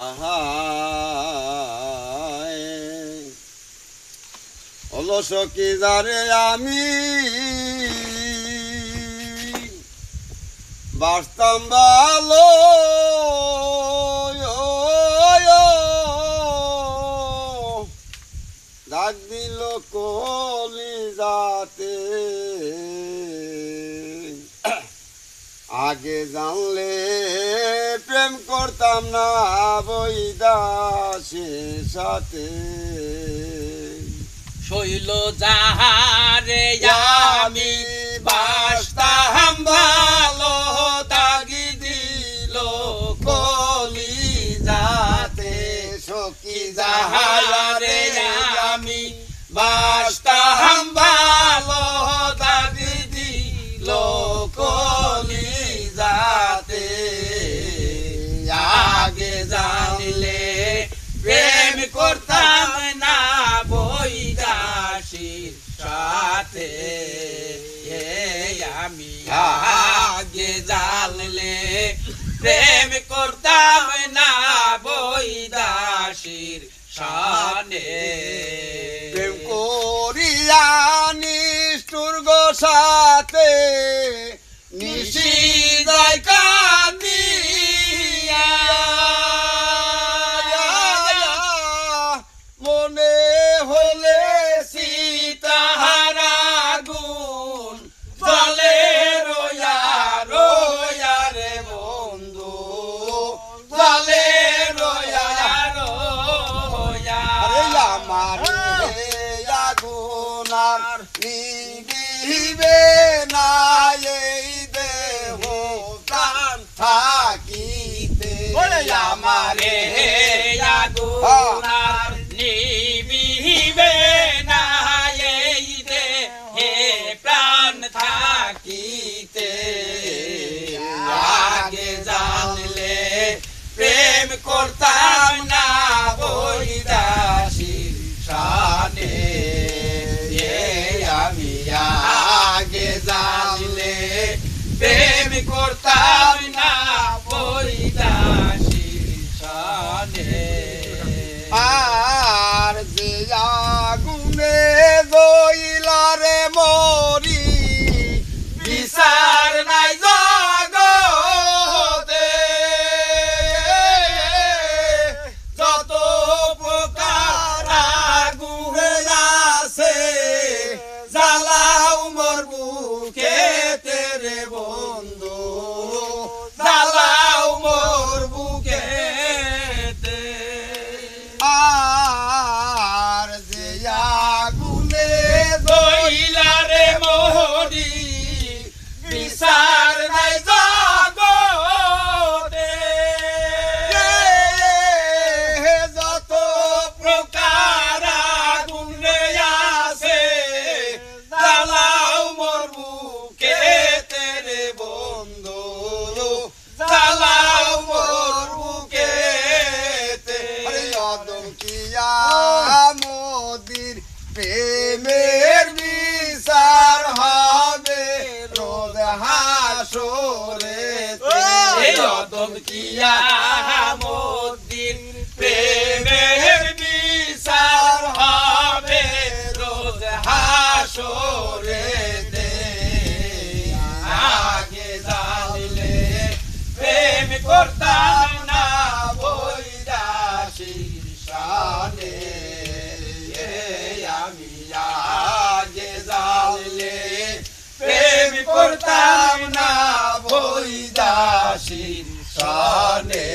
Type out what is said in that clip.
আহায় অলস কি যারে আমি বাঁচতাম ভালো ডাক দিল কলিজাতে আগে জানলে প্রেম করতাম না বৈদাসের সাথে শৈল যাহারে আমি বাসতাম ভালো দাগি দিল কলিজাতে সখী যাহারে আমি বাসতাম ভালো দাগি দিল কলিজাতে আগে জানলে প্রেম করতাম না বৈদাসীর সাথে আমি আগে জানলে প্রেম করতাম না বৈদাসীর সানে প্রেম করিয়া নিষ্ঠুর গো সাথে নিশিদায় কাঁদিয়া মনে হলে সীতাহার আগুন জলে রোয়া রোয়া রে বন্ধু জলে রোয়া রোয়া আমার আগুন আর নিভিবে না এই দেহ প্রাণ থাকিতে আমারে আগুন আর নিভিবে না এই দেহে প্রাণ থাকিতে আগে জানলে প্রেম করতাম না বৈদাসীর সানে আমি আগে জানলে প্রেম করতাম না বৈদাসীর সানে আর যে আগুনে জইলারে মরি বিচার নাই জগতে যত প্রকার আগুন আছে জ্বালাও মোর বুকে তেরে বন্ধু জ্বালাও মোর বুকে আর যে আগুনে জইলারে মোহরি বিচার নাই জগতে যত প্রকার আগুন আছে জ্বালাও মোর বুকে তেরে বন্ধু জ্বালাও মোর বুকে কিয়া মোদির প্রেমের বিচার হবে রোদ হাসরে কিয়া মোদির প্রেমের বিচার হবে রোজ হাসরে আগে জানলে প্রেম করতাম না বৈদাসীর সানে আমি আগে জানলে প্রেম করতাম না বৈদাসীর সানে